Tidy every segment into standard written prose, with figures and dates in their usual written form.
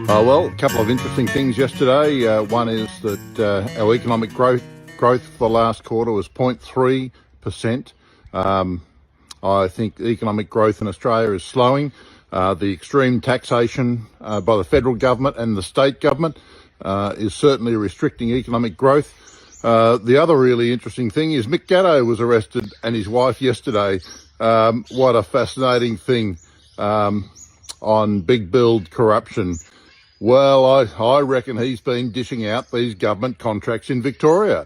Well, a couple of interesting things yesterday. One is that our economic growth for the last quarter was 0.3%. I think economic growth in Australia is slowing. The extreme taxation by the federal government and the state government is certainly restricting economic growth. The other really interesting thing is Mick Gatto was arrested and his wife yesterday. What a fascinating thing on big build corruption. Well, I reckon he's been dishing out these government contracts in Victoria.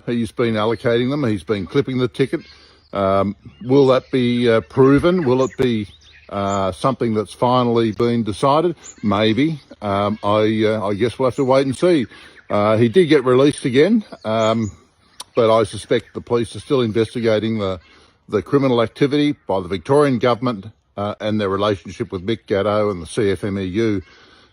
He's been allocating them. He's been clipping the ticket. Will that be proven? Will it be something that's finally been decided? Maybe. I guess we'll have to wait and see. He did get released again, but I suspect the police are still investigating the criminal activity by the Victorian government and their relationship with Mick Gatto and the CFMEU.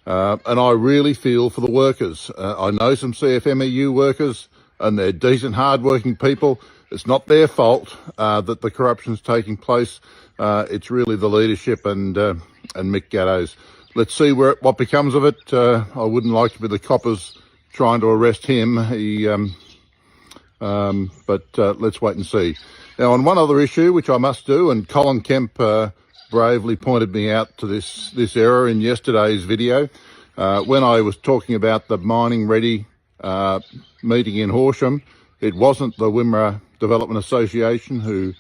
And I really feel for the workers. I know some CFMEU workers, and they're decent, hard-working people. It's not their fault that the corruption's taking place. It's really the leadership and Mick Gatto's. Let's see what becomes of it. I wouldn't like to be the coppers trying to arrest him. But let's wait and see. Now, on one other issue, which I must do, and Colin Kemp bravely pointed me out to this error in yesterday's video, when I was talking about the Mining Ready meeting in Horsham. It wasn't the Wimmera Development Association who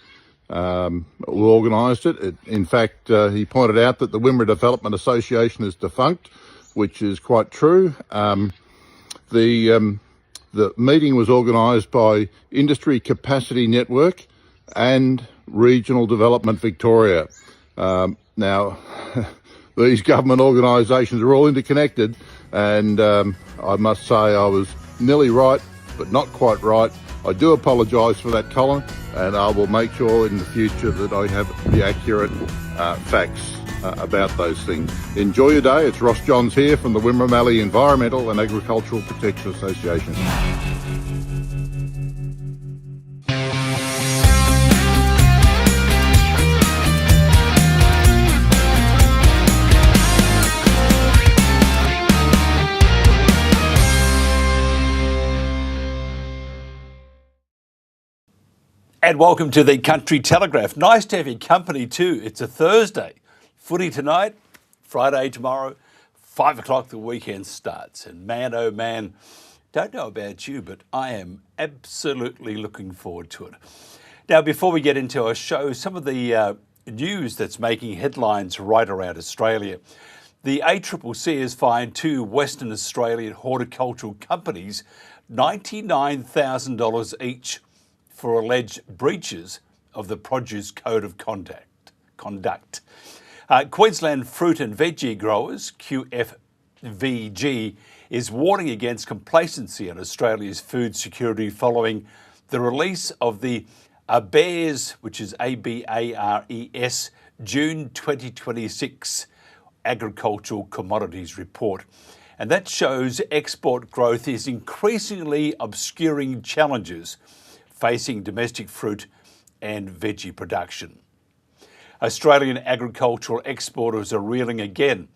organised it. In fact, he pointed out that the Wimmera Development Association is defunct, which is quite true. The meeting was organised by Industry Capacity Network and Regional Development Victoria. Now, these government organisations are all interconnected, and I must say I was nearly right, but not quite right. I do apologise for that, Colin, and I will make sure in the future that I have the accurate facts about those things. Enjoy your day. It's Ross Johns here from the Wimmera Mallee Environmental and Agricultural Protection Association. And welcome to the Country Telegraph. Nice to have your company too. It's a Thursday. Footy tonight, Friday tomorrow, 5 o'clock the weekend starts. And man, oh man, don't know about you, but I am absolutely looking forward to it. Now, before we get into our show, some of the news that's making headlines right around Australia. The ACCC has fined two Western Australian horticultural companies $99,000 each for alleged breaches of the Produce Code of Conduct. Queensland Fruit and Veggie Growers, QFVG, is warning against complacency on Australia's food security following the release of the ABARES, which is ABARES, June 2026 Agricultural Commodities Report. And that shows export growth is increasingly obscuring challenges facing domestic fruit and veggie production. Australian agricultural exporters are reeling again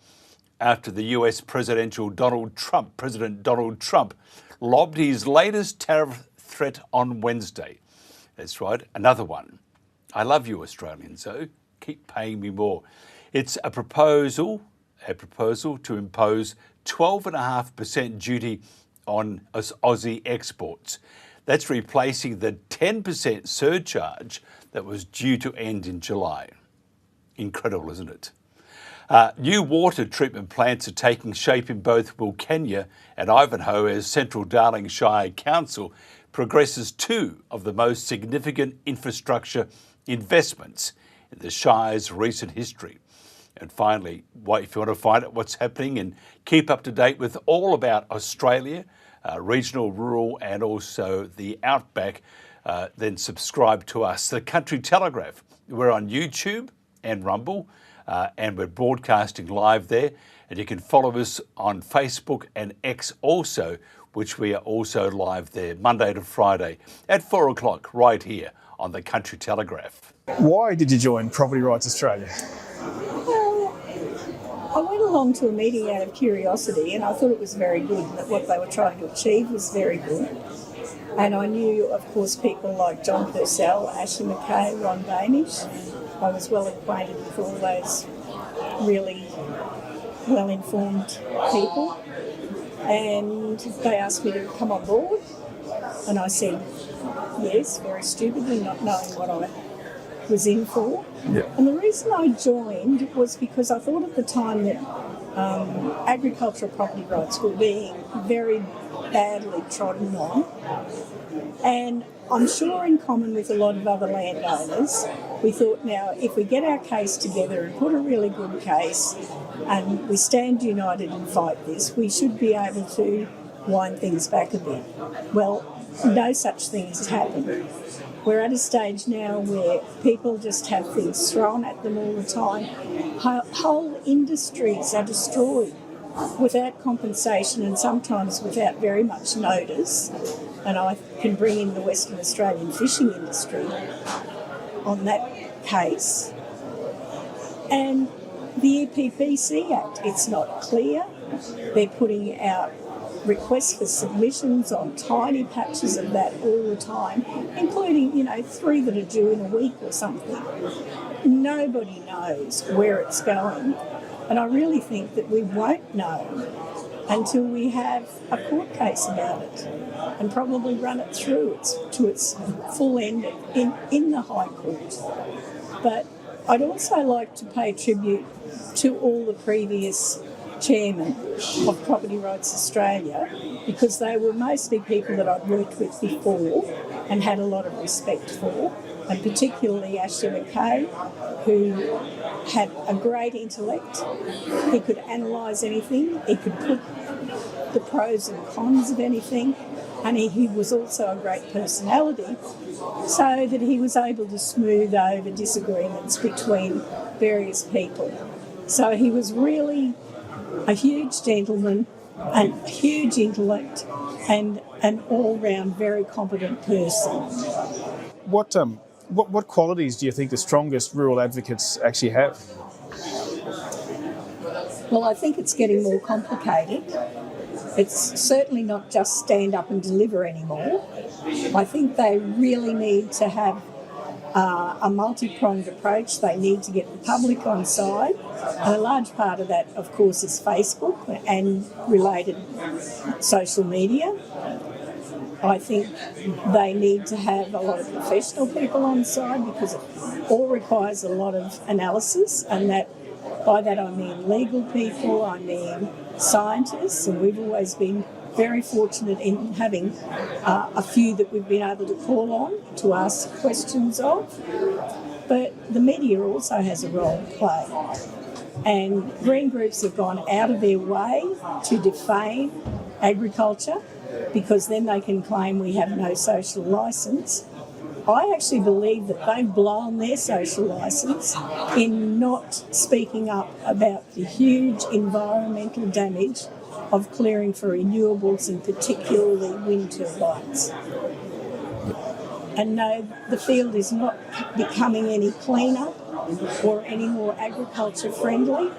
after the US President Donald Trump lobbed his latest tariff threat on Wednesday. That's right, another one. I love you Australians, though. Keep paying me more. It's a proposal to impose 12.5% duty on Aussie exports. That's replacing the 10% surcharge that was due to end in July. Incredible, isn't it? New water treatment plants are taking shape in both Wilkenya and Ivanhoe as Central Darling Shire Council progresses two of the most significant infrastructure investments in the Shire's recent history. And finally, if you want to find out what's happening and keep up to date with all about Australia, regional, rural, and also the outback, then subscribe to us, the Country Telegraph. We're on YouTube and Rumble, and we're broadcasting live there. And you can follow us on Facebook and X also, which we are also live there, Monday to Friday at 4 o'clock, right here on the Country Telegraph. Why did you join Property Rights Australia? I went along to a meeting out of curiosity, and I thought it was very good, and that what they were trying to achieve was very good. And I knew, of course, people like John Purcell, Ashley McKay, Ron Bainish. I was well acquainted with all those really well-informed people. And they asked me to come on board. And I said yes, very stupidly, not knowing what I was in for. Yeah. And the reason I joined was because I thought at the time that agricultural property rights were being very badly trodden on. And I'm sure in common with a lot of other landowners, we thought now if we get our case together and put a really good case and we stand united and fight this, we should be able to wind things back a bit. Well, no such thing has happened. We're at a stage now where people just have things thrown at them all the time. Whole industries are destroyed without compensation and sometimes without very much notice. And I can bring in the Western Australian fishing industry on that case. And the EPBC Act, it's not clear. They're putting out requests for submissions on tiny patches of that all the time, including, 3 that are due in a week or something. Nobody knows where it's going. And I really think that we won't know until we have a court case about it and probably run it through to its full end in the High Court. But I'd also like to pay tribute to all the previous chairmen of Property Rights Australia, because they were mostly people that I'd worked with before and had a lot of respect for, and particularly Ashley McKay, who had a great intellect. He could analyse anything, he could put the pros and cons of anything, and he was also a great personality, so that he was able to smooth over disagreements between various people. So he was really a huge gentleman and a huge intellect and an all-round very competent person. What qualities do you think the strongest rural advocates actually have? Well, I think it's getting more complicated. It's certainly not just stand up and deliver anymore. I think they really need to have a multi-pronged approach. They need to get the public on side. And a large part of that, of course, is Facebook and related social media. I think they need to have a lot of professional people on side because it all requires a lot of analysis, and that by that I mean legal people, I mean scientists, and we've always been very fortunate in having a few that we've been able to call on to ask questions of. But the media also has a role to play. And green groups have gone out of their way to defame agriculture because then they can claim we have no social licence. I actually believe that they've blown their social licence in not speaking up about the huge environmental damage of clearing for renewables and particularly wind turbines. And no, the field is not becoming any cleaner or any more agriculture friendly.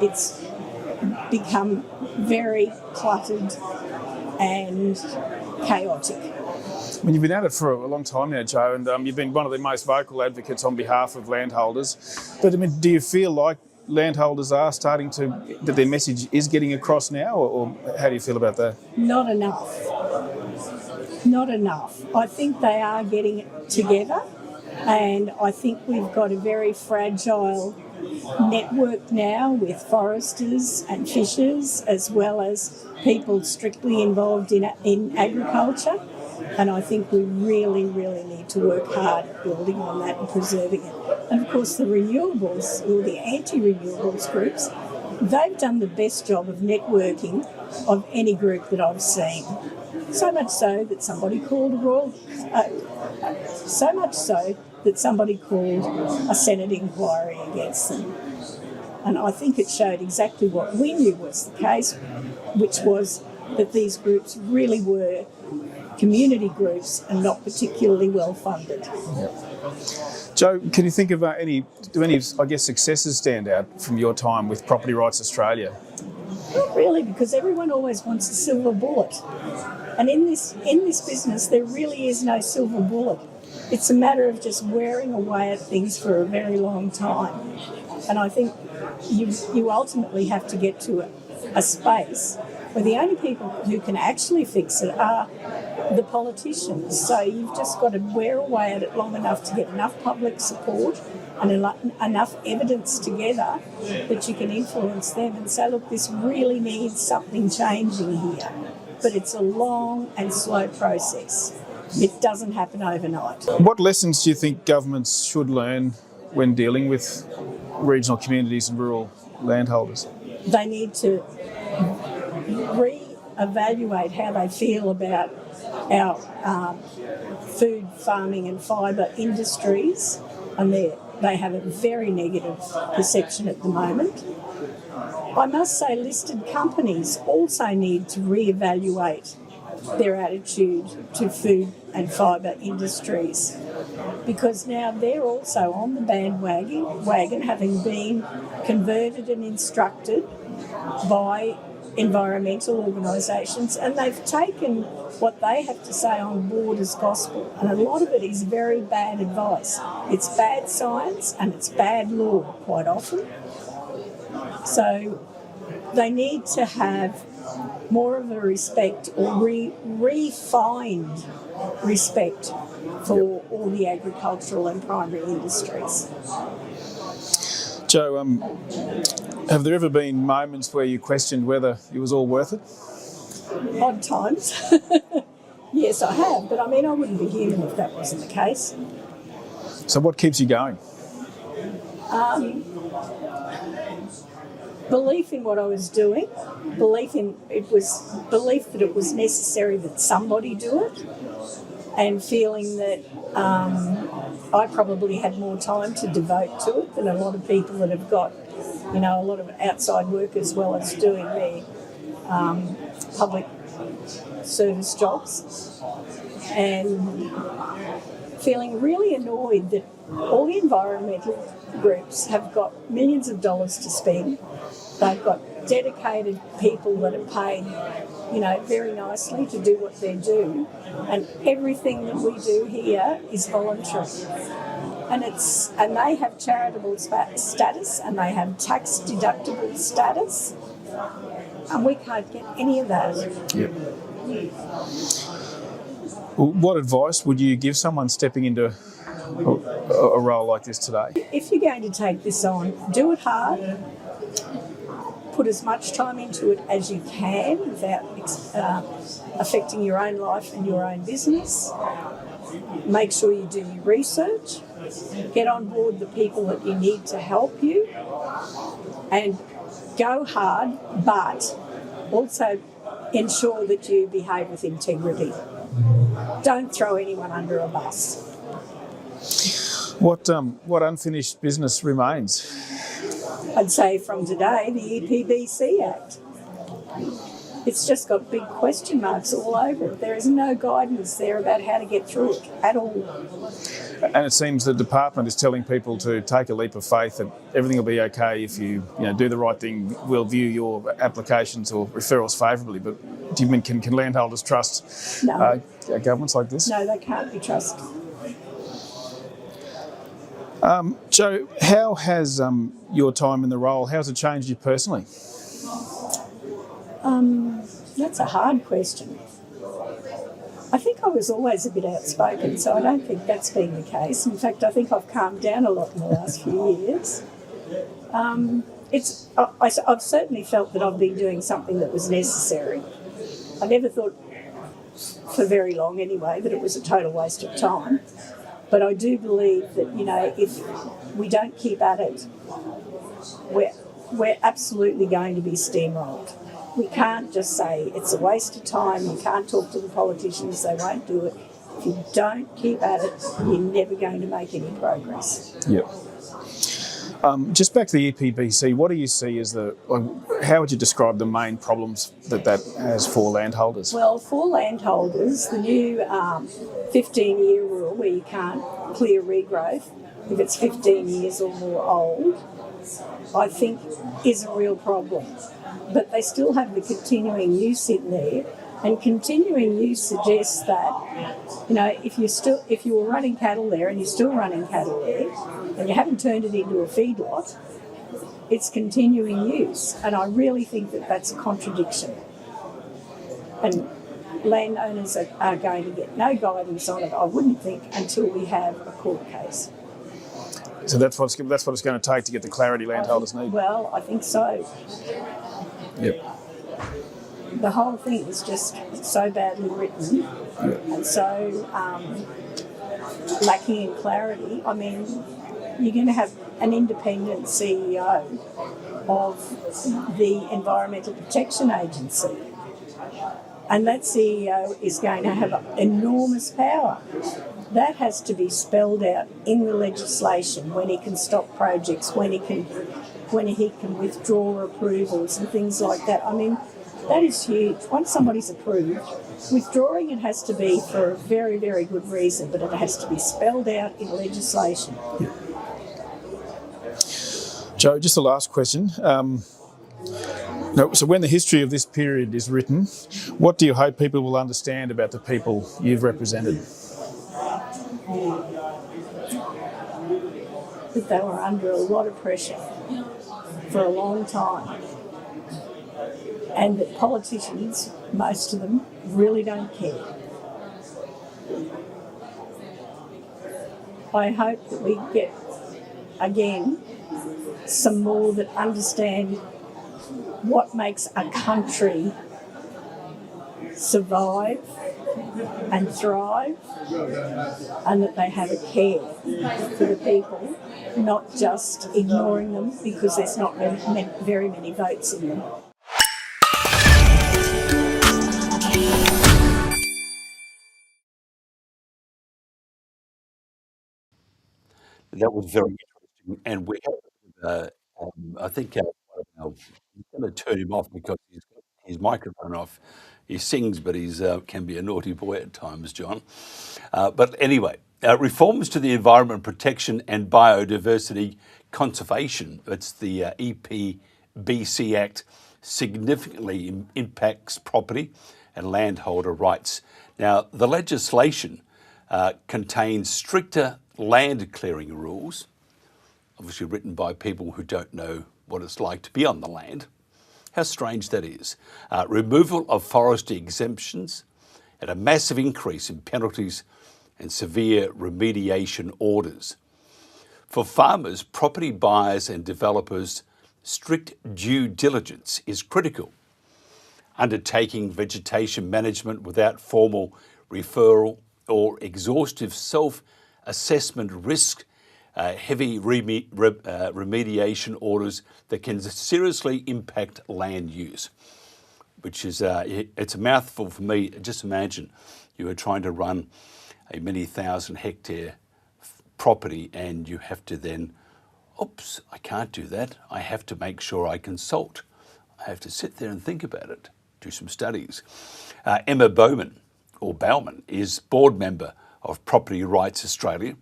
It's become very cluttered and chaotic. I mean, you've been at it for a long time now, Joe, and you've been one of the most vocal advocates on behalf of landholders. But I mean, do you feel like landholders are starting to, that their message is getting across now, or how do you feel about that? Not enough. Not enough. I think they are getting it together, and I think we've got a very fragile network now with foresters and fishers, as well as people strictly involved in agriculture. And I think we really, really need to work hard at building on that and preserving it. And of course the renewables, or the anti-renewables groups, they've done the best job of networking of any group that I've seen. So much so that somebody called a Senate inquiry against them. And I think it showed exactly what we knew was the case, which was that these groups really were community groups and not particularly well funded. Yep. Joe, can you think of do any, I guess, successes stand out from your time with Property Rights Australia? Not really, because everyone always wants a silver bullet. And in this business, there really is no silver bullet. It's a matter of just wearing away at things for a very long time. And I think you ultimately have to get to a space where the only people who can actually fix it are the politicians. So you've just got to wear away at it long enough to get enough public support and enough evidence together that you can influence them and say, look, this really needs something changing here. But it's a long and slow process. It doesn't happen overnight. What lessons do you think governments should learn when dealing with regional communities and rural landholders? They need to re-evaluate how they feel about our food, farming and fibre industries, and they have a very negative perception at the moment. I must say listed companies also need to re-evaluate their attitude to food and fibre industries, because now they're also on the bandwagon, having been converted and instructed by environmental organisations, and they've taken what they have to say on board as gospel, and a lot of it is very bad advice. It's bad science and it's bad law quite often. So they need to have more of a respect or refined respect for all the agricultural and primary industries. Joe, have there ever been moments where you questioned whether it was all worth it? Odd times. Yes, I have, but I mean, I wouldn't be human if that wasn't the case. So what keeps you going? Belief in what I was doing, belief that it was necessary that somebody do it, and feeling that I probably had more time to devote to it than a lot of people that have got, a lot of outside work as well as doing their public service jobs, and feeling really annoyed that all the environmental groups have got millions of dollars to spend. They've got dedicated people that are paid, very nicely to do what they do, and everything that we do here is voluntary. And they have charitable status, and they have tax deductible status, and we can't get any of that. Yep. Well, what advice would you give someone stepping into a role like this today? If you're going to take this on, do it hard. Put as much time into it as you can without affecting your own life and your own business. Make sure you do your research. Get on board the people that you need to help you. And go hard, but also ensure that you behave with integrity. Don't throw anyone under a bus. What unfinished business remains? I'd say from today, the EPBC Act. It's just got big question marks all over it. There is no guidance there about how to get through it at all. And it seems the department is telling people to take a leap of faith that everything will be okay if you do the right thing. We'll view your applications or referrals favourably. But do you mean can landholders trust governments like this? No, they can't be trusted. Joe, how has your time in the role, how's it changed you personally? That's a hard question. I think I was always a bit outspoken, so I don't think that's been the case. In fact, I think I've calmed down a lot in the last few years. I've certainly felt that I've been doing something that was necessary. I never thought, for very long anyway, that it was a total waste of time. But I do believe that, if we don't keep at it, we're absolutely going to be steamrolled. We can't just say it's a waste of time, you can't talk to the politicians, they won't do it. If you don't keep at it, you're never going to make any progress. Yep. Just back to the EPBC, what do you see as how would you describe the main problems that has for landholders? Well, for landholders, the new 15-year rule where you can't clear regrowth if it's 15 years or more old, I think is a real problem. But they still have the continuing use in there, and continuing use suggests that, if you were running cattle there and you're still running cattle there and you haven't turned it into a feedlot, it's continuing use. And I really think that that's a contradiction. And landowners are going to get no guidance on it, I wouldn't think, until we have a court case. So that's what it's going to take to get the clarity landholders need? Well, I think so. Yep. The whole thing is just so badly written and so lacking in clarity. I mean, you're going to have an independent CEO of the Environmental Protection Agency, and that CEO is going to have enormous power. That has to be spelled out in the legislation, when he can stop projects, when he can withdraw approvals and things like that. I mean, that is huge. Once somebody's approved, withdrawing it has to be for a very, very good reason, but it has to be spelled out in legislation. Yeah. Joe, just the last question. So when the history of this period is written, what do you hope people will understand about the people you've represented? That they were under a lot of pressure for a long time, and that politicians, most of them, really don't care. I hope that we get, again, some more that understand what makes a country survive and thrive, and that they have a care for the people, not just ignoring them because there's not very many votes in them. That was very interesting, and we have, I think, I'm going to turn him off because he's got his microphone off. He sings, but he's can be a naughty boy at times, John. But anyway, reforms to the Environment Protection and Biodiversity Conservation, it's the EPBC Act, significantly impacts property and landholder rights. Now, the legislation contains stricter land clearing rules, obviously written by people who don't know what it's like to be on the land. How strange that is. Removal of forestry exemptions and a massive increase in penalties and severe remediation orders. For farmers, property buyers and developers, strict due diligence is critical. Undertaking vegetation management without formal referral or exhaustive self-assessment risk heavy remediation orders that can seriously impact land use, which is, it's a mouthful for me. Just imagine you are trying to run a many thousand hectare property and you have to then, oops, I can't do that. I have to make sure I consult. I have to sit there and think about it, do some studies. Emma Bowman, or Bowman, is board member of Property Rights Australia.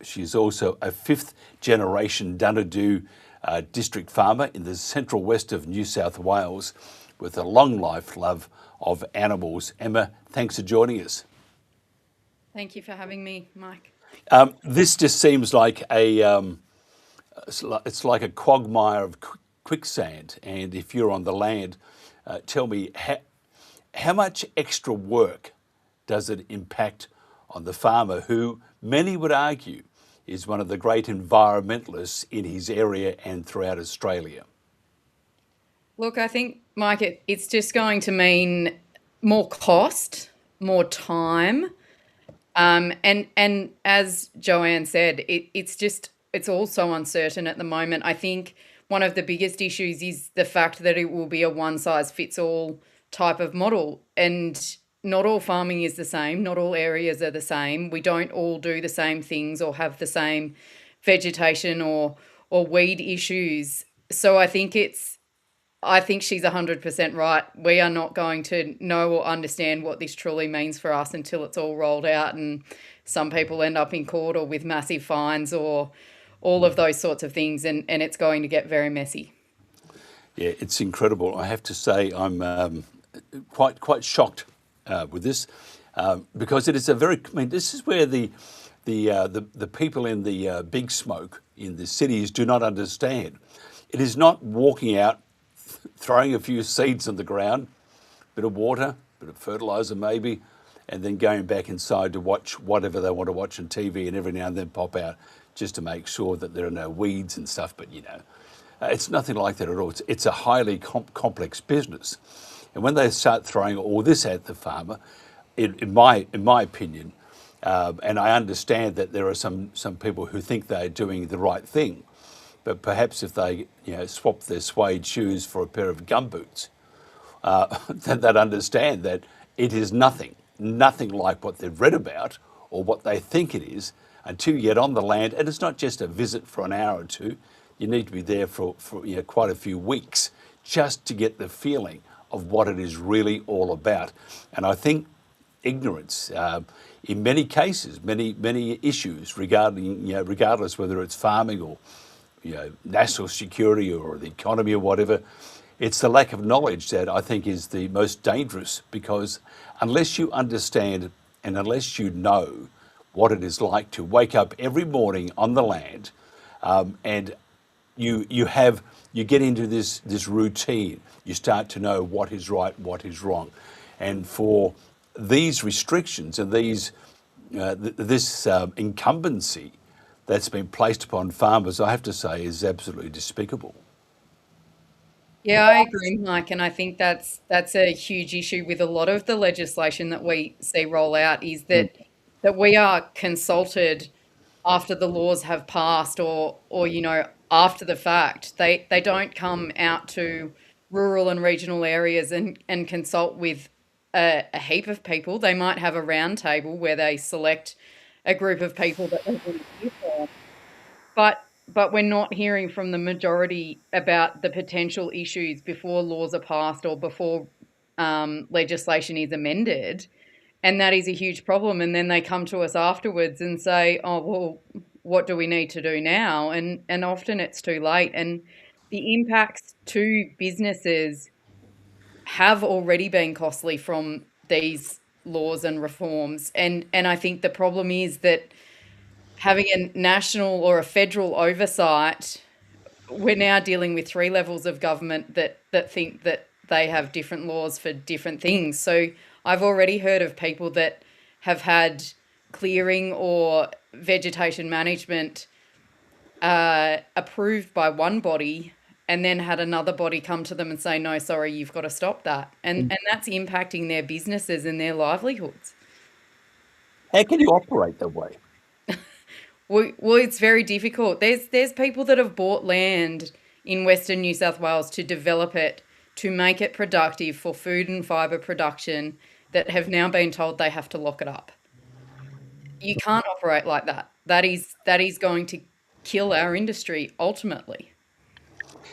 She's also a fifth generation Dunedoo district farmer in the Central West of New South Wales with a long life love of animals. Emma, thanks for joining us. Thank you for having me, Mike. This just seems like it's like a quagmire of quicksand. And if you're on the land, tell me how much extra work does it impact on the farmer, who many would argue is one of the great environmentalists in his area and throughout Australia? Look, I think, Mike, it's just going to mean more cost, more time. And as Joanne said, it's all so uncertain at the moment. I think one of the biggest issues is the fact that it will be a one-size-fits-all type of model. And not all farming is the same. Not all areas are the same. We don't all do the same things or have the same vegetation or or weed issues. So I think she's 100% right. We are not going to know or understand what this truly means for us until it's all rolled out and some people end up in court or with massive fines or all of those sorts of things, and it's going to get very messy. Yeah, it's incredible. I have to say I'm quite shocked with this because it is a very. I mean, this is where the people in the big smoke in the cities do not understand. It is not walking out, throwing a few seeds on the ground, bit of water, bit of fertilizer maybe, and then going back inside to watch whatever they want to watch on TV, and every now and then pop out just to make sure that there are no weeds and stuff. But it's nothing like that at all. It's a highly complex business, and when they start throwing all this at the farmer, in my opinion, and I understand that there are some people who think they're doing the right thing, but perhaps if they swap their suede shoes for a pair of gumboots, then they'd understand that it is nothing like what they've read about or what they think it is until you get on the land. And it's not just a visit for an hour or two. You need to be there for quite a few weeks just to get the feeling of what it is really all about. And I think ignorance, in many cases, many issues regarding, regardless whether it's farming or national security or the economy or whatever, it's the lack of knowledge that I think is the most dangerous, because unless you understand and unless you know what it is like to wake up every morning on the land, and you get into this routine, you start to know what is right, what is wrong, and for these restrictions and this incumbency that's been placed upon farmers, I have to say, is absolutely despicable. Yeah, I agree, Mike, and I think that's a huge issue with a lot of the legislation that we see roll out is that we are consulted after the laws have passed or after the fact. They don't come out to rural and regional areas and consult with a heap of people. They might have a round table where they select a group of people that they want to hear from. But we're not hearing from the majority about the potential issues before laws are passed or before legislation is amended. And that is a huge problem. And then they come to us afterwards and say, oh, well, what do we need to do now? And often it's too late. And the impacts to businesses have already been costly from these laws and reforms. And I think the problem is that having a national or a federal oversight, we're now dealing with 3 levels of government that think that they have different laws for different things. So I've already heard of people that have had clearing or vegetation management approved by one body and then had another body come to them and say, no, sorry, you've got to stop that. And that's impacting their businesses and their livelihoods. How can you operate that way? Well, it's very difficult. There's people that have bought land in Western New South Wales to develop it, to make it productive for food and fibre production, that have now been told they have to lock it up. You can't operate like that. That is going to kill our industry ultimately.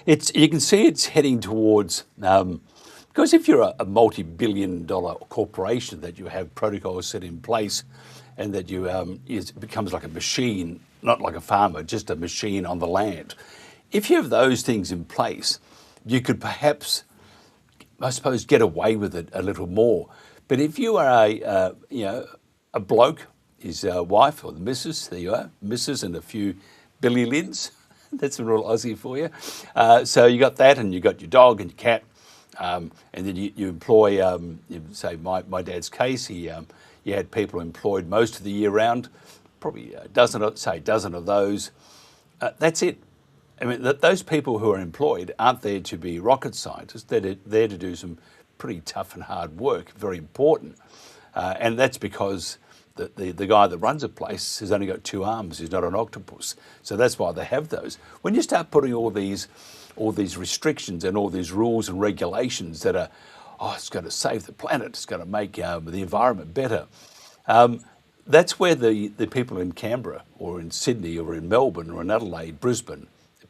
You can see it's heading towards, because if you're a multi-billion-dollar corporation that you have protocols set in place, and that it becomes like a machine, not like a farmer, just a machine on the land. If you have those things in place, you could perhaps, I suppose, get away with it a little more. But if you are a bloke, his wife or the missus, there you are, missus and a few billy lids, that's a real Aussie for you. So you got that, and you got your dog and your cat, and then you employ, say my dad's case, he had people employed most of the year round, probably a dozen of those. That's it. I mean, those people who are employed aren't there to be rocket scientists. They're there to do some pretty tough and hard work, very important. And that's because the guy that runs a place has only got 2 arms. He's not an octopus. So that's why they have those. When you start putting all these restrictions and all these rules and regulations that are, it's going to save the planet, it's going to make the environment better. That's where the people in Canberra or in Sydney or in Melbourne or in Adelaide, Brisbane,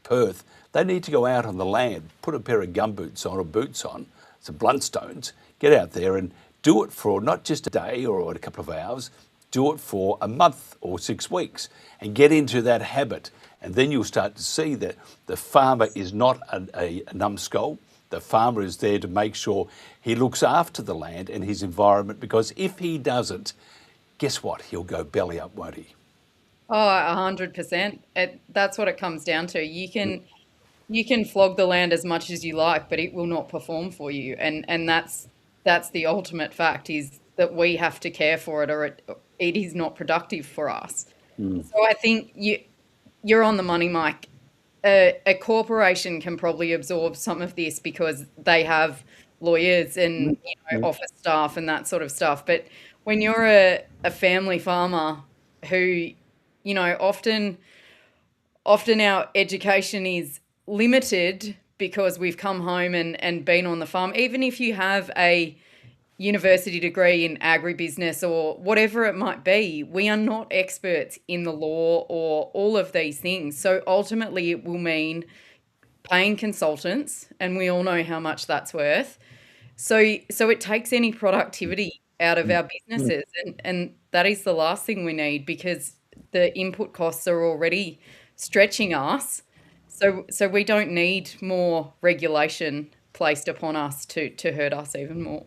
Perth, they need to go out on the land, put a pair of gumboots on or boots on, some bluntstones, get out there and do it for not just a day or a couple of hours, do it for a month or 6 weeks and get into that habit. And then you'll start to see that the farmer is not a numbskull. The farmer is there to make sure he looks after the land and his environment, because if he doesn't, guess what? He'll go belly up, won't he? Oh, 100%. That's what it comes down to. You can flog the land as much as you like, but it will not perform for you. And that's the ultimate fact, is that we have to care for it, or it is not productive for us. So I think you're on the money, Mike. A corporation can probably absorb some of this because they have lawyers and office staff and that sort of stuff. But when you're a family farmer who, often our education is limited because we've come home and been on the farm. Even if you have a university degree in agribusiness or whatever it might be, we are not experts in the law or all of these things. So ultimately it will mean paying consultants, and we all know how much that's worth. So it takes any productivity out of our businesses, and that is the last thing we need, because the input costs are already stretching us. So we don't need more regulation placed upon us to hurt us even more.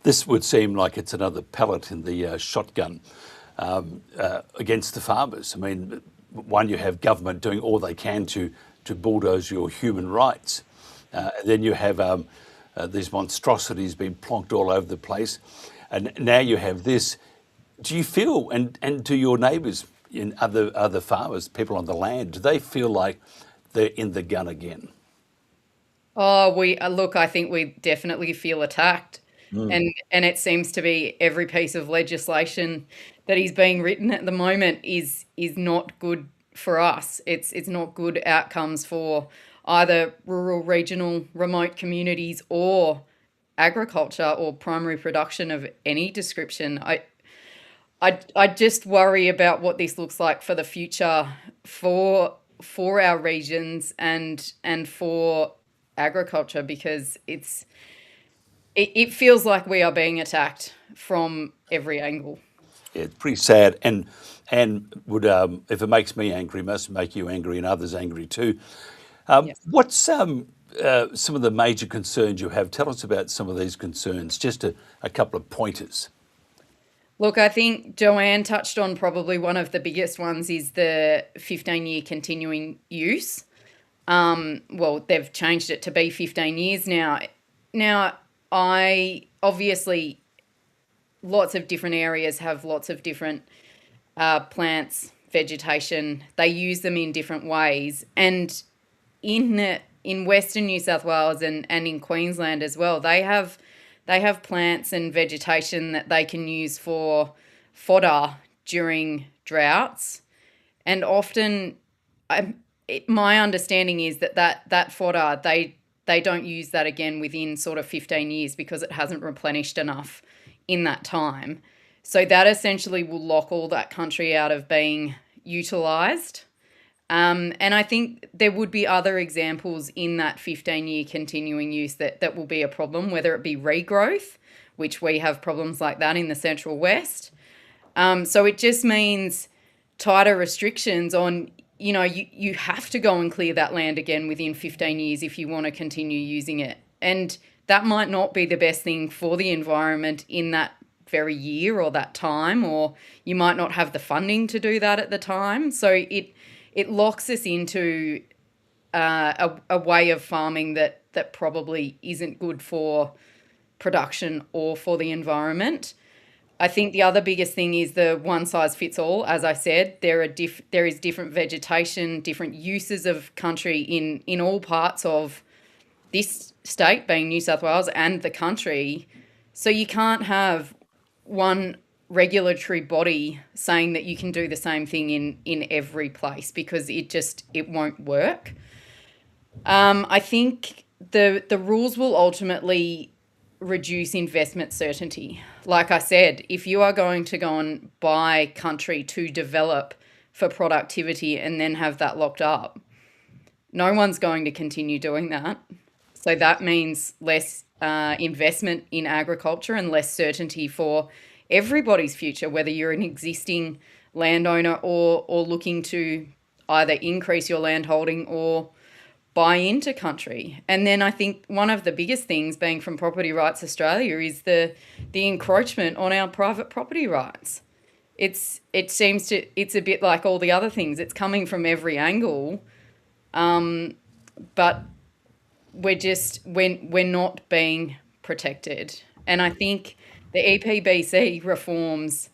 This would seem like it's another pellet in the shotgun against the farmers. I mean, one, you have government doing all they can to bulldoze your human rights. Then you have these monstrosities being plonked all over the place. And now you have this. Do you feel, and do your neighbours in other farmers, people on the land, do they feel like they're in the gun again? Oh, I think we definitely feel attacked. And it seems to be every piece of legislation that is being written at the moment is not good for us. It's not good outcomes for either rural, regional, remote communities or agriculture or primary production of any description. I just worry about what this looks like for the future for our regions and for agriculture, because it feels like we are being attacked from every angle. Yeah, it's pretty sad, and would if it makes me angry, must make you angry and others angry too. Yes. What's some of the major concerns you have? Tell us about some of these concerns. Just a couple of pointers. Look, I think Joanne touched on probably one of the biggest ones is the 15-year continuing use. Well, they've changed it to be 15 years now. Now, obviously lots of different areas have lots of different plants, vegetation. They use them in different ways. And in Western New South Wales and in Queensland as well, they have plants and vegetation that they can use for fodder during droughts. And often, my understanding is that fodder, they don't use that again within sort of 15 years because it hasn't replenished enough in that time. So that essentially will lock all that country out of being utilised. And I think there would be other examples in that 15-year continuing use that will be a problem, whether it be regrowth, which we have problems like that in the Central West. So it just means tighter restrictions on, you have to go and clear that land again within 15 years if you want to continue using it. And that might not be the best thing for the environment in that very year or that time, or you might not have the funding to do that at the time. So it locks us into a way of farming that probably isn't good for production or for the environment. I think the other biggest thing is the one size fits all. As I said, there is different vegetation, different uses of country in all parts of this state, being New South Wales, and the country. So you can't have one regulatory body saying that you can do the same thing in every place, because it won't work. I think the rules will ultimately reduce investment certainty. Like I said, if you are going to go and buy country to develop for productivity and then have that locked up, No one's going to continue doing that. So that means less investment in agriculture and less certainty for everybody's future, whether you're an existing landowner or looking to either increase your land holding or buy into country. And then I think one of the biggest things, being from Property Rights Australia, is the encroachment on our private property rights. It's a bit like all the other things. It's coming from every angle, but we're not being protected. And I think the EPBC reforms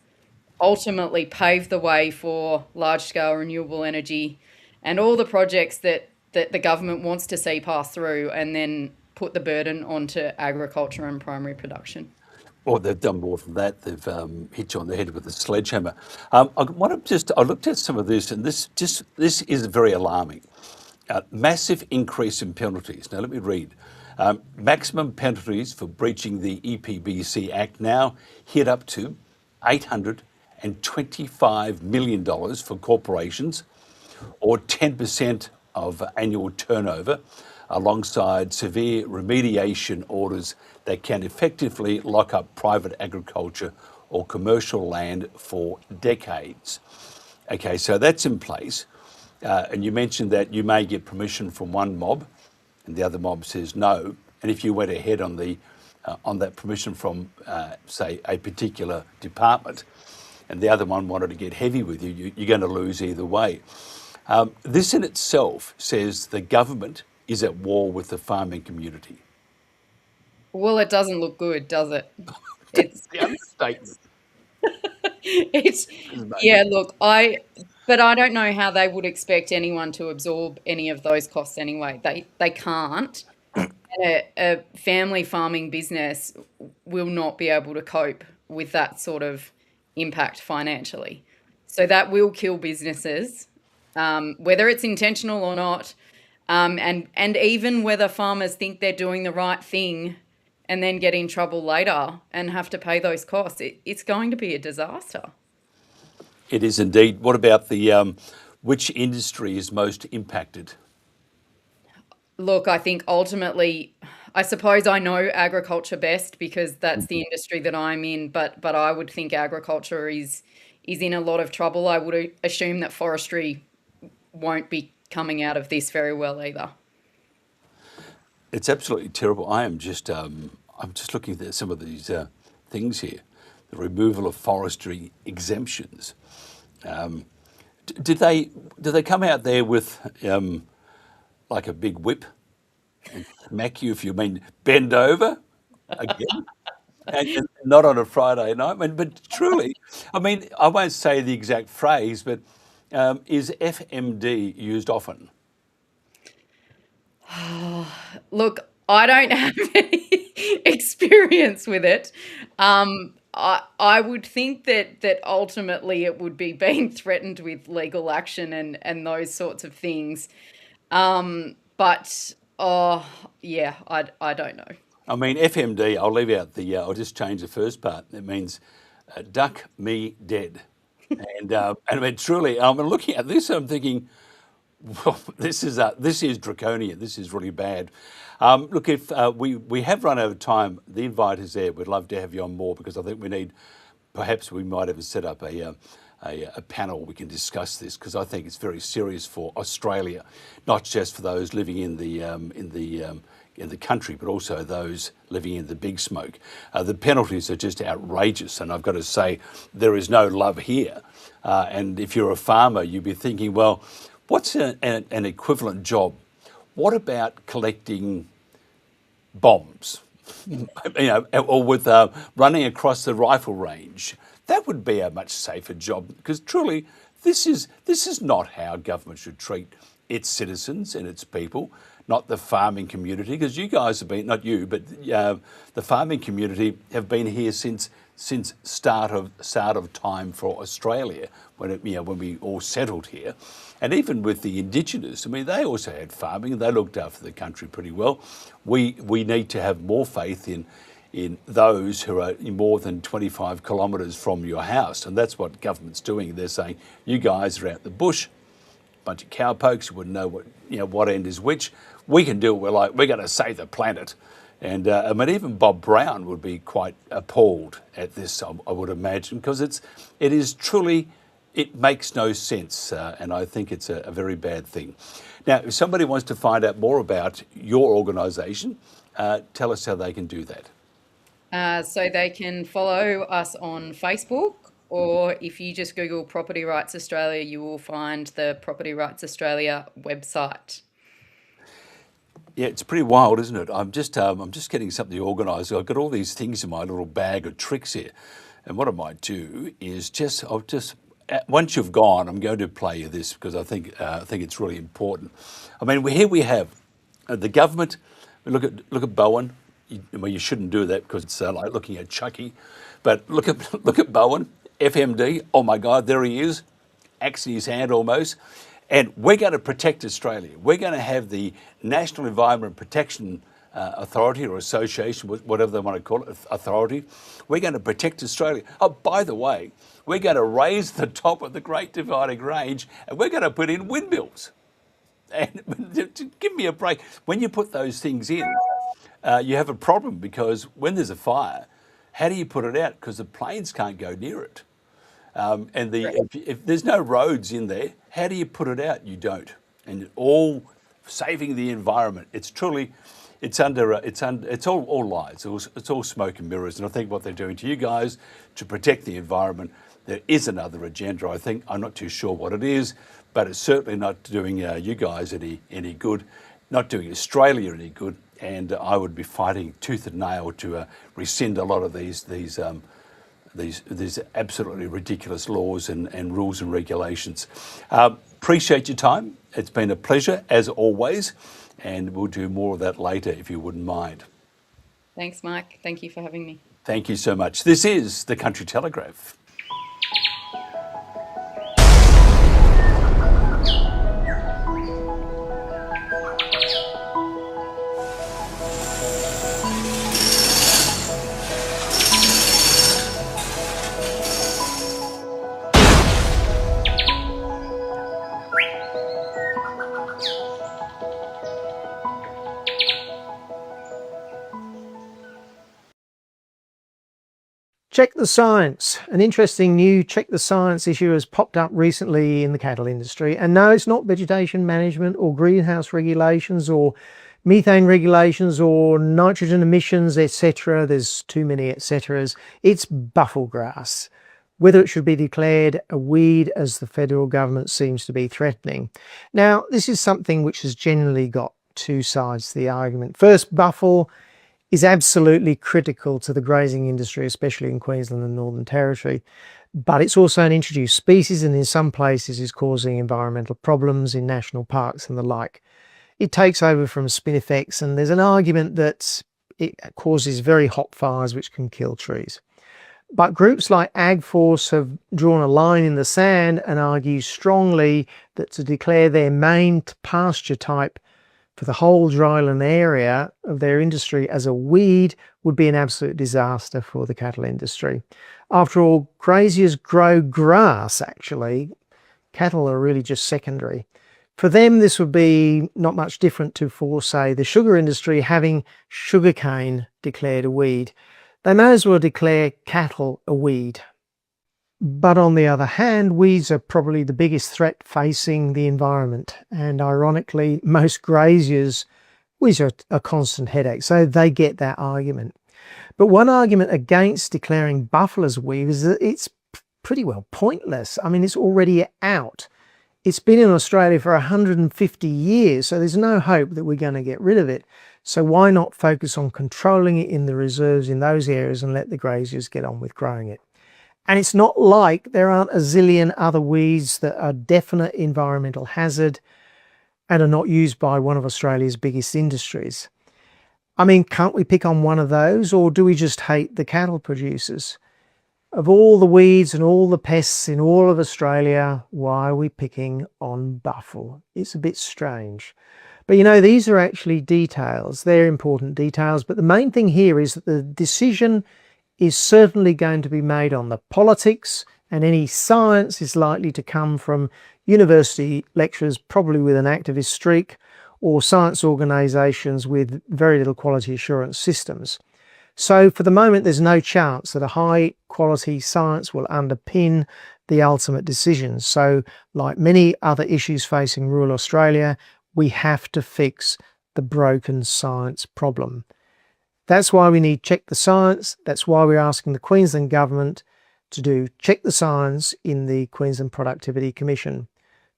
ultimately pave the way for large-scale renewable energy and all the projects that the government wants to see pass through, and then put the burden onto agriculture and primary production. Well, they've done more than that. They've hit you on the head with a sledgehammer. I looked at some of this, and this is very alarming. Massive increase in penalties. Now, let me read. Maximum penalties for breaching the EPBC Act now hit up to $825 million for corporations, or 10% of annual turnover, alongside severe remediation orders that can effectively lock up private agriculture or commercial land for decades. Okay, so that's in place. And you mentioned that you may get permission from one mob and the other mob says no. And if you went ahead on that permission from, say, a particular department, and the other one wanted to get heavy with you, you're going to lose either way. This in itself says the government is at war with the farming community. Well, it doesn't look good, does it? It's The understatement. yeah, look, but I don't know how they would expect anyone to absorb any of those costs anyway. They can't. A family farming business will not be able to cope with that sort of impact financially. So that will kill businesses, whether it's intentional or not, and even whether farmers think they're doing the right thing and then get in trouble later and have to pay those costs. It's going to be a disaster. It is indeed. What about the which industry is most impacted? Look, I think ultimately, I suppose I know agriculture best because that's the industry that I'm in, but I would think agriculture is in a lot of trouble. I would assume that forestry won't be coming out of this very well either. It's absolutely terrible. I'm just looking at some of these things here. The removal of forestry exemptions. Did they come out there with like a big whip and smack you if you mean bend over again? And not on a Friday night. But truly, I mean, I won't say the exact phrase, but is FMD used often? Look, I don't have any experience with it. I would think that ultimately it would be being threatened with legal action and those sorts of things. But yeah, I don't know. I mean, FMD, I'll leave out I'll just change the first part. It means duck me dead. And I mean, truly, I'm looking at this, I'm thinking, well, this is draconian. This is really bad. Look, if we have run out of time, the invite is there. We'd love to have you on more because I think perhaps we might have set up a panel we can discuss this because I think it's very serious for Australia, not just for those living in the country, but also those living in the big smoke. The penalties are just outrageous, and I've got to say there is no love here. And if you're a farmer, you'd be thinking, well, what's an equivalent job? What about collecting bombs? Or with running across the rifle range? That would be a much safer job because truly, this is not how government should treat its citizens and its people, not the farming community. Because you guys have been, not you, but the farming community have been here since start of time for Australia when we all settled here. And even with the Indigenous, I mean, they also had farming and they looked after the country pretty well. We need to have more faith in those who are more than 25 kilometres from your house. And that's what government's doing. They're saying, you guys are out the bush, bunch of cowpokes. You wouldn't know what end is which. We can do it. We're going to save the planet. And I mean, even Bob Brown would be quite appalled at this, I would imagine, because it is truly, it makes no sense. And I think it's a very bad thing. Now, if somebody wants to find out more about your organisation, tell us how they can do that. So they can follow us on Facebook, or if you just Google Property Rights Australia, you will find the Property Rights Australia website. Yeah, it's pretty wild, isn't it? I'm just getting something organised. I've got all these things in my little bag of tricks here, and what I might do is once you've gone, I'm going to play you this because I think it's really important. I mean, here we have the government. Look at Bowen. You shouldn't do that because it's like looking at Chucky, but look at Bowen, FMD. Oh my God, there he is, axe in his hand almost. And we're going to protect Australia. We're going to have the National Environment Protection Authority or Association, whatever they want to call it, authority. We're going to protect Australia. Oh, by the way, we're going to raise the top of the Great Dividing Range and we're going to put in windmills. And give me a break. When you put those things in, you have a problem because when there's a fire, how do you put it out? Because the planes can't go near it. If there's no roads in there, how do you put it out? You don't. And all saving the environment. It's truly, it's all lies. It's all smoke and mirrors. And I think what they're doing to you guys to protect the environment, there is another agenda. I think I'm not too sure what it is, but it's certainly not doing you guys any good, not doing Australia any good. And I would be fighting tooth and nail to rescind a lot of these absolutely ridiculous laws and rules and regulations. Appreciate your time. It's been a pleasure as always, and we'll do more of that later if you wouldn't mind. Thanks, Mike. Thank you for having me. Thank you so much. This is the Country Telegraph. Check the Science. An interesting new Check the Science issue has popped up recently in the cattle industry. And no, it's not vegetation management or greenhouse regulations or methane regulations or nitrogen emissions, etc. There's too many etceteras. It's buffel grass. Whether it should be declared a weed as the federal government seems to be threatening. Now, this is something which has generally got two sides to the argument. First, buffel is absolutely critical to the grazing industry, especially in Queensland and Northern Territory. But it's also an introduced species and in some places is causing environmental problems in national parks and the like. It takes over from spinifex and there's an argument that it causes very hot fires which can kill trees. But groups like AgForce have drawn a line in the sand and argue strongly that to declare their main pasture type for the whole dryland area of their industry as a weed would be an absolute disaster for the cattle industry. After all, graziers grow grass actually. Cattle are really just secondary. For them, this would be not much different to, for say, the sugar industry having sugarcane declared a weed. They may as well declare cattle a weed. But on the other hand, weeds are probably the biggest threat facing the environment. And ironically, most graziers, weeds are a constant headache, so they get that argument. But one argument against declaring buffalo as weed is that it's pretty well pointless. I mean, it's already out. It's been in Australia for 150 years, so there's no hope that we're going to get rid of it. So why not focus on controlling it in the reserves in those areas and let the graziers get on with growing it? And it's not like there aren't a zillion other weeds that are definite environmental hazard and are not used by one of Australia's biggest industries. I mean, can't we pick on one of those, or do we just hate the cattle producers? Of all the weeds and all the pests in all of Australia, why are we picking on buffalo? It's a bit strange. But you know, these are actually details. They're important details. But the main thing here is that the decision is certainly going to be made on the politics, and any science is likely to come from university lecturers probably with an activist streak, or science organisations with very little quality assurance systems. So for the moment, there's no chance that a high quality science will underpin the ultimate decisions. So like many other issues facing rural Australia, we have to fix the broken science problem. That's why we need Check the Science. That's why we're asking the Queensland Government to do Check the Science in the Queensland Productivity Commission.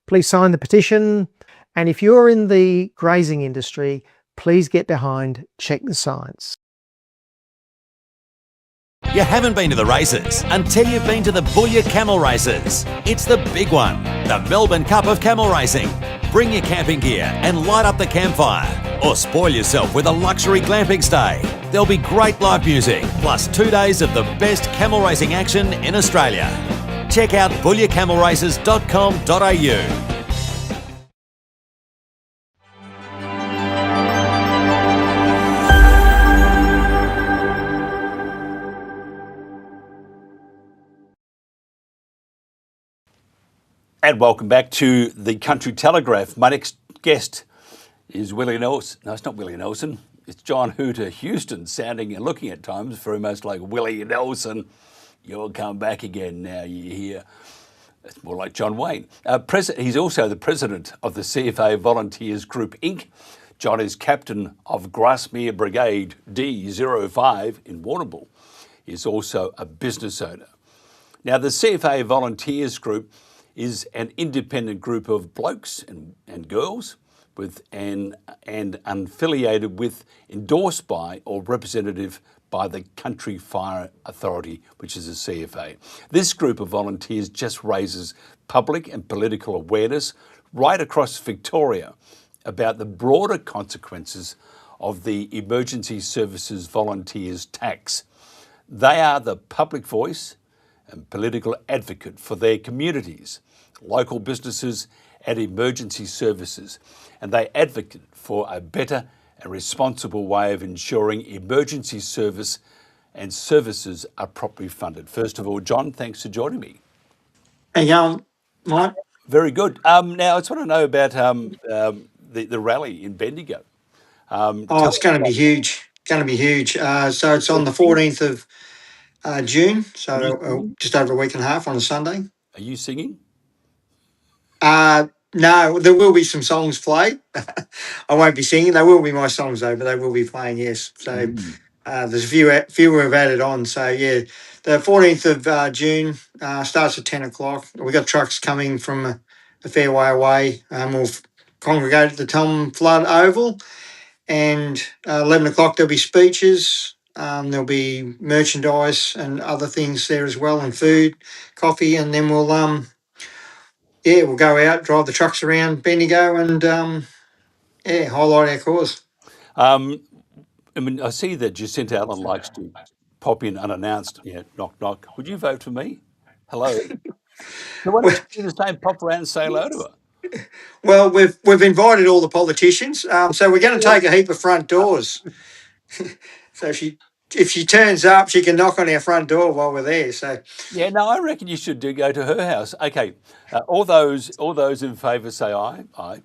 Please sign the petition. And if you're in the grazing industry, please get behind Check the Science. You haven't been to the races until you've been to the Boulia Camel Races. It's the big one, the Melbourne Cup of Camel Racing. Bring your camping gear and light up the campfire, or spoil yourself with a luxury glamping stay. There'll be great live music, plus 2 days of the best camel racing action in Australia. Check out bouliacamelraces.com.au. And welcome back to the Country Telegraph. My next guest is Willie Nelson. No, it's not Willie Nelson. It's John Hooter Houston, sounding and looking at times very much like Willie Nelson. You'll come back again now, you hear. It's more like John Wayne. He's also the president of the CFA Volunteers Group, Inc. John is captain of Grasmere Brigade D05 in Warrnambool. He's also a business owner. Now, the CFA Volunteers Group is an independent group of blokes and girls with and unaffiliated with, endorsed by or representative by the Country Fire Authority, which is a CFA. This group of volunteers just raises public and political awareness right across Victoria about the broader consequences of the Emergency Services Volunteers Tax. They are the public voice and political advocate for their communities, local businesses and emergency services, and they advocate for a better and responsible way of ensuring emergency service and services are properly funded. First of all, John, thanks for joining me. How you going, Mike? Very good. Now, I just want to know about the rally in Bendigo. It's going to be huge. Going to be huge. So it's on the 14th of June, so just over a week and a half on a Sunday. Are you singing? No, there will be some songs played. I won't be singing. They will be my songs though, but they will be playing. Yes. So there's a few we've added on. So yeah, the 14th of June starts at 10 o'clock. We've got trucks coming from a fair way away. We'll congregate at the Tom Flood Oval, and 11 o'clock there'll be speeches. There'll be merchandise and other things there as well, and food, coffee, and then we'll go out, drive the trucks around Bendigo, and highlight our cause. I mean, I see that Jacinta Allen likes to pop in unannounced. Yeah, knock, knock. Would you vote for me? Hello. So why don't you do the same? Pop around and say hello to her. Well, we've invited all the politicians, so we're going to take a heap of front doors. So if she turns up, she can knock on our front door while we're there. So Yeah, no, I reckon you should go to her house. Okay, all those in favour say aye. Aye.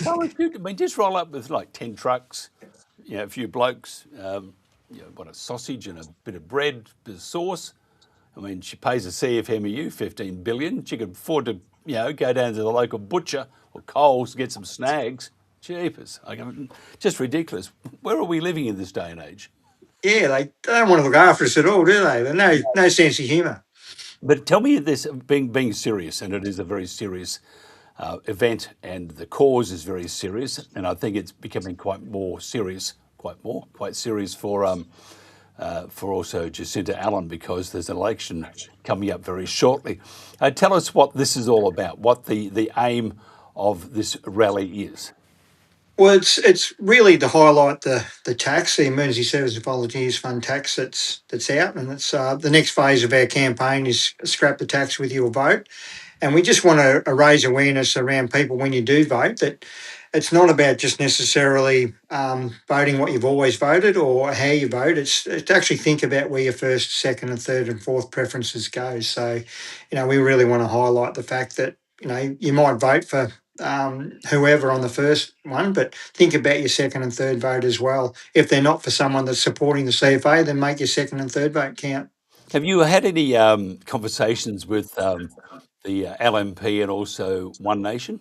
No, it's good. I mean, just roll up with like 10 trucks, a few blokes, a sausage and a bit of bread, bit of sauce. I mean, she pays the CFMEU $15 billion. She could afford to, go down to the local butcher or Coles to get some snags. Jeepers. Just ridiculous. Where are we living in this day and age? yeah, they don't want to look after us at all, do they? There's no sense of humour. But tell me this, being serious, and it is a very serious event, and the cause is very serious, and I think it's becoming quite serious for also Jacinta Allen, because there's an election coming up very shortly. Tell us what this is all about, what the aim of this rally is. Well, it's really to highlight the tax, the Emergency Services Volunteers Fund tax that's out, and it's the next phase of our campaign is scrap the tax with your vote, and we just want to raise awareness around people when you do vote that it's not about just necessarily voting what you've always voted or how you vote. It's to actually think about where your first, second, and third and fourth preferences go. So, we really want to highlight the fact that you might vote for whoever on the first one, but think about your second and third vote as well. If they're not for someone that's supporting the CFA, then make your second and third vote count. Have you had any conversations with the LMP and also One Nation?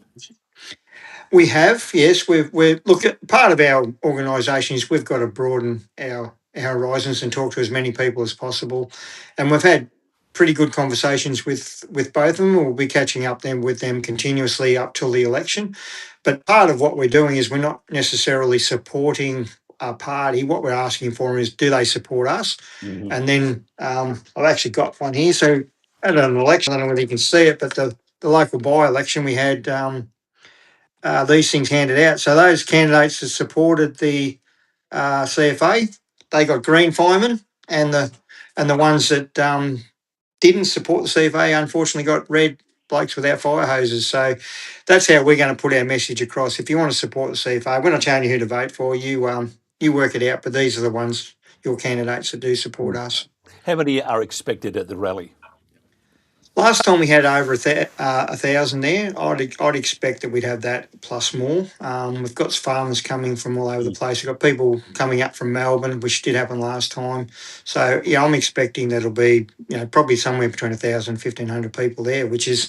We have, yes. We're look at part of our organisation is we've got to broaden our horizons and talk to as many people as possible, and we've had pretty good conversations with both of them. We'll be catching up then with them continuously up till the election. But part of what we're doing is we're not necessarily supporting a party. What we're asking for is, do they support us? Mm-hmm. And then I've actually got one here. So at an election, I don't know whether you can see it, but the local by-election we had. These things handed out. So those candidates that supported the CFA, they got green firemen, and the ones that didn't support the CFA unfortunately got red blokes without fire hoses. So that's how we're going to put our message across. If you want to support the CFA, we're not telling you who to vote for. You work it out, but these are the ones, your candidates that do support us. How many are expected at the rally? Last time we had over 1,000 there. I'd expect that we'd have that plus more. We've got farmers coming from all over the place. We've got people coming up from Melbourne, which did happen last time. So yeah, I'm expecting that it'll be probably somewhere between 1,000 and 1,500 people there, which is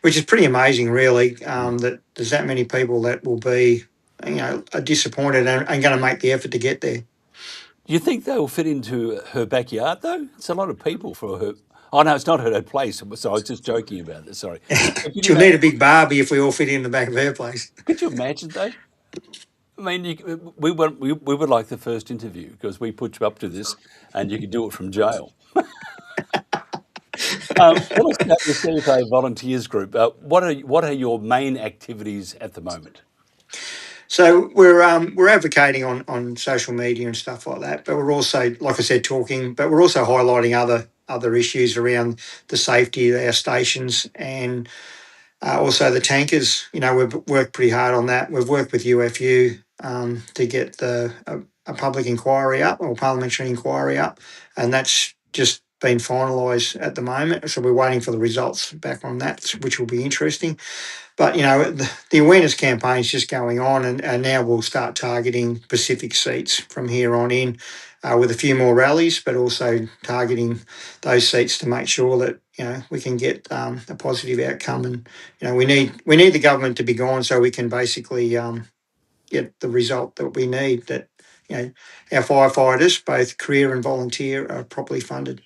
pretty amazing, really. That there's that many people that will be disappointed and going to make the effort to get there. Do you think they'll fit into her backyard, though? It's a lot of people for her. Oh, no, it's not her place. So I was just joking about this. Sorry. She'll need a big Barbie if we all fit in the back of her place. Could you imagine, though? I mean, we would like the first interview because we put you up to this and you could do it from jail. Tell us about the CFA Volunteers Group. What are your main activities at the moment? So we're advocating on social media and stuff like that, but we're also, like I said, talking, but we're also highlighting other issues around the safety of our stations and also the tankers. We've worked pretty hard on that. We've worked with UFU to get a public inquiry up or parliamentary inquiry up, and that's just been finalised at the moment. So we're waiting for the results back on that, which will be interesting. But, the awareness campaign is just going on, and now we'll start targeting Pacific seats from here on in with a few more rallies, but also targeting those seats to make sure that, we can get a positive outcome. And, we need the government to be gone so we can basically get the result that we need, that, our firefighters, both career and volunteer, are properly funded.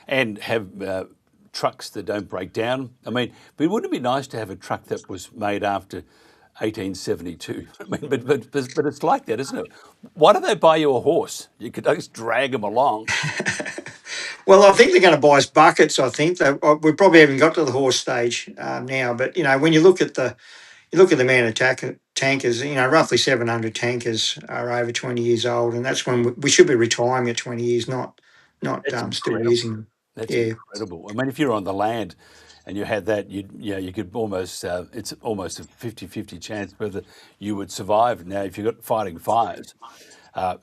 And have trucks that don't break down. I mean, but wouldn't it be nice to have a truck that was made after 1872? I mean, but it's like that, isn't it? Why don't they buy you a horse? You could just drag them along. Well, I think they're going to buy us buckets. I think we probably haven't got to the horse stage now. But when you look at the amount of tankers, roughly 700 tankers are over 20 years old, and that's when we should be retiring at 20 years, not still using them. That's incredible. I mean, if you're on the land and you had that, you could almost, it's almost a 50-50 chance whether you would survive. Now, if you've got fighting fires,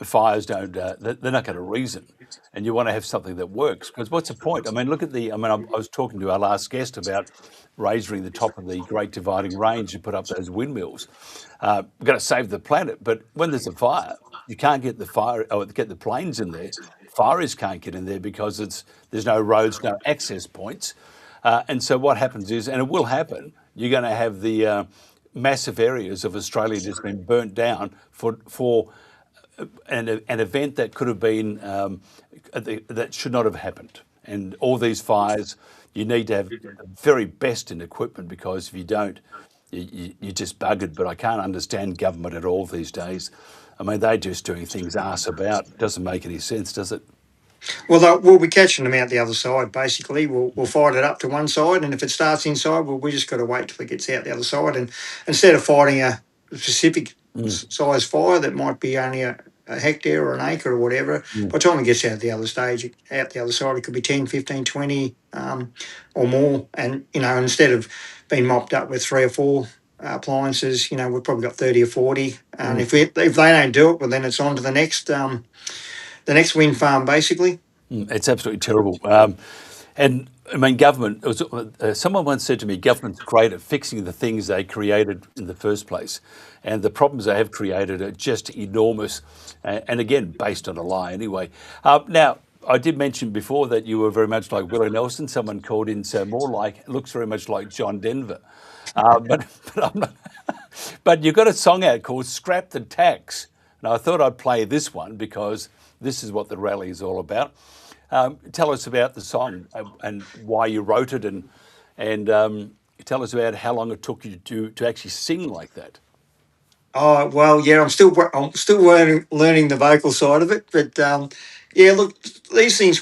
fires don't, they're not going to reason. And you want to have something that works. Because what's the point? I mean, look at I was talking to our last guest about raising the top of the Great Dividing Range to put up those windmills. We've got to save the planet. But when there's a fire, you can't get the planes in there. Fires can't get in there because there's no roads, no access points. And so what happens is, and it will happen, you're going to have the massive areas of Australia that's been burnt down for an event that could have been, that should not have happened. And all these fires, you need to have the very best in equipment, because if you don't, you're just buggered. But I can't understand government at all these days. I mean, they're just doing things arse about. Doesn't make any sense, does it? Well, we'll be catching them out the other side, basically. We'll fight it up to one side, and if it starts inside, we just got to wait till it gets out the other side. And instead of fighting a specific size fire that might be only a hectare or an acre or whatever, by the time it gets out the other side, it could be 10, 15, 20 or more. And, instead of being mopped up with 3 or 4 appliances, we've probably got 30 or 40. And if they don't do it, well, then it's on to the next wind farm, basically. It's absolutely terrible. And I mean, government, someone once said to me, government's great at fixing the things they created in the first place. And the problems they have created are just enormous. And again, based on a lie anyway. Now, I did mention before that you were very much like Willie Nelson. Someone called in, so more like, looks very much like John Denver. But I'm not. But you've got a song out called Scrap the Tax. Now, I thought I'd play this one because this is what the rally is all about. Tell us about the song and why you wrote it, and tell us about how long it took you to actually sing like that. Oh well, yeah, I'm still learning the vocal side of it, but yeah, look, these things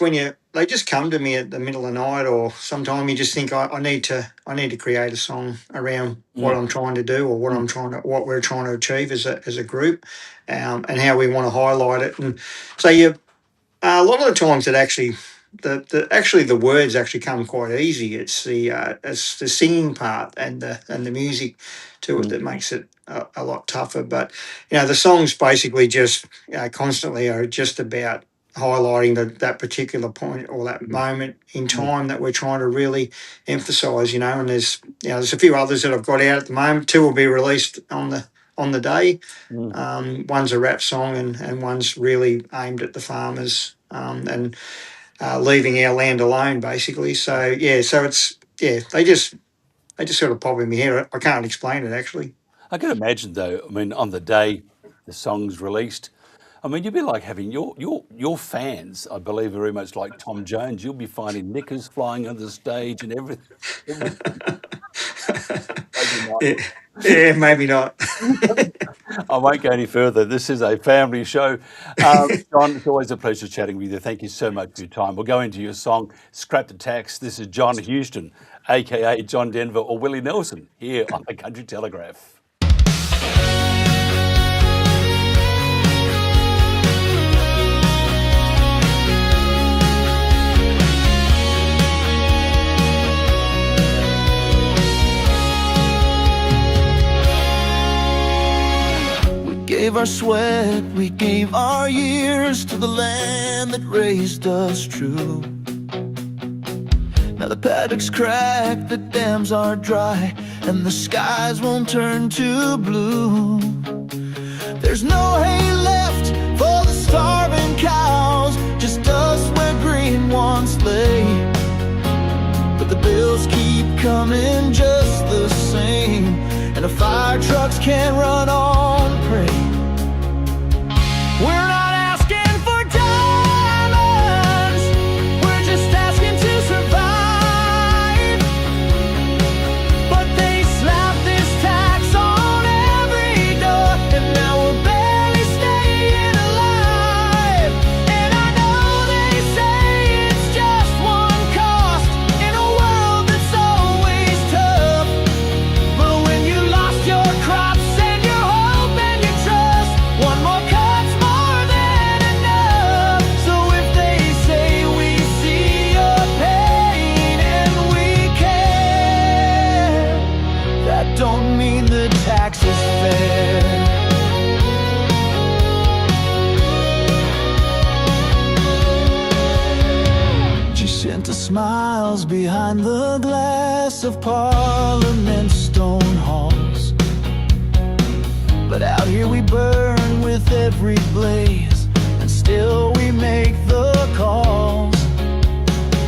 they just come to me at the middle of the night, or sometime you just think I need to create a song around what I'm trying to do, or what we're trying to achieve as a group, and how we want to highlight it, and so a lot of the times it actually. The words actually come quite easy. It's the singing part and the music to it that makes it a lot tougher. But the songs basically just constantly are just about highlighting that particular point or that moment in time that we're trying to really emphasise. And there's a few others that I've got out at the moment. 2 will be released on the day. One's a rap song and one's really aimed at the farmers and leaving our land alone, basically. So it's they just sort of pop in my head. I can't explain it actually. I can imagine though. I mean, on the day the song's released, I mean, you'd be like having your fans. I believe very much like Tom Jones. You'll be finding knickers flying on the stage and everything. Yeah, maybe not. I won't go any further. This is a family show. John, it's always a pleasure chatting with you. Thank you so much for your time. We'll go into your song, Scrap the Tax. This is John Houston, a.k.a. John Denver or Willie Nelson, here on the Country Telegraph. Gave our sweat, we gave our years to the land that raised us true. Now the paddock's cracked, the dams are dry, and the skies won't turn to blue. There's no hay left for the starving cows, just us where green once lay. But the bills keep coming just the same, and the fire trucks can't run on prey. We're not asking for diamonds, we're just asking to survive. But they slap this tax on every door, and now we're barely staying alive. And I know they say it's just one cost in a world that's always tough. But when you lost your crops and your hope and your trust, one more cut's more than enough. So if they say we see your pain and we care, that don't mean the tax is fair. She sent us smiles behind the glass of Parliament's stone halls. But out here we burn with every blaze, and still we make the calls.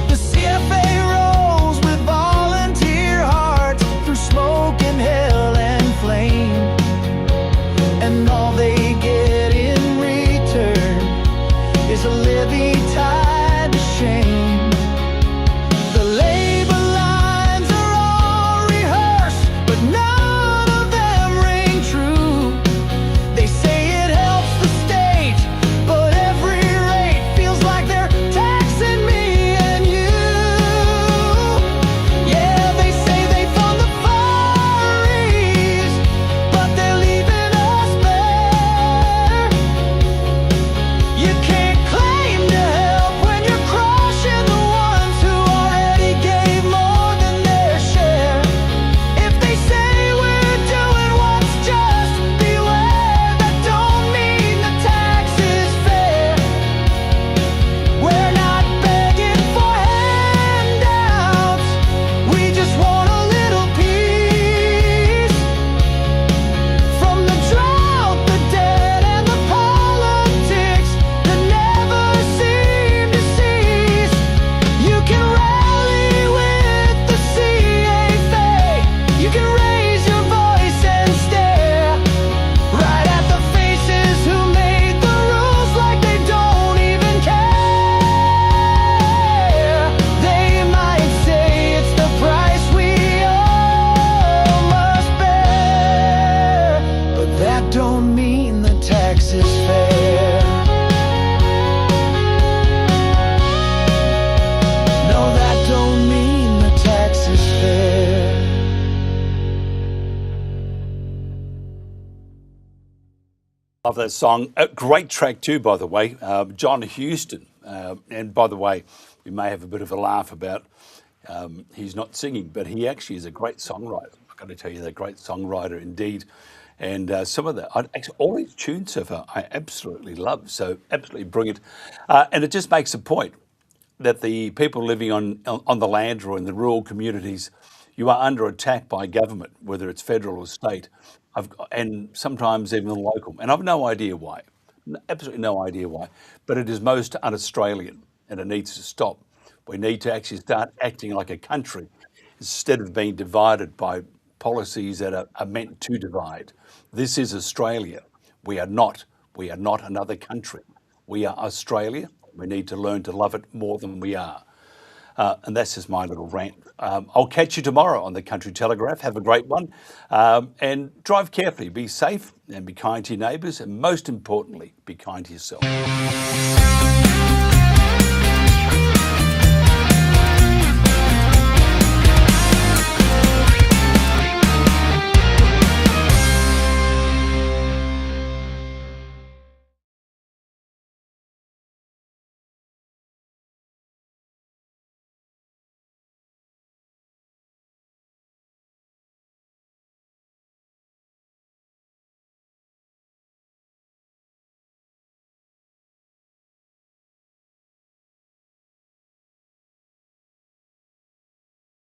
The CFA rolls with volunteer hearts through smoke and hell and flame, and all they get in return is a levy tied to shame. The labor lines are all rehearsed, but none of them ring true. They say it helps the state Love that song. A great track too, by the way. John Huston. And by the way, we may have a bit of a laugh about he's not singing, but he actually is a great songwriter. I've got to tell you, they're a great songwriter indeed. And some of actually all his tunes so far, I absolutely love. So absolutely brilliant. And it just makes a point that the people living on the land or in the rural communities, you are under attack by government, whether it's federal or state, and sometimes even local. And I've no idea why, absolutely no idea why, but it is most un-Australian and it needs to stop. We need to actually start acting like a country instead of being divided by policies that are meant to divide. This is Australia. We are not another country. We are Australia. We need to learn to love it more than we are. And that's just my little rant. I'll catch you tomorrow on the Country Telegraph. Have a great one. And drive carefully, be safe and be kind to your neighbours. And most importantly, be kind to yourself.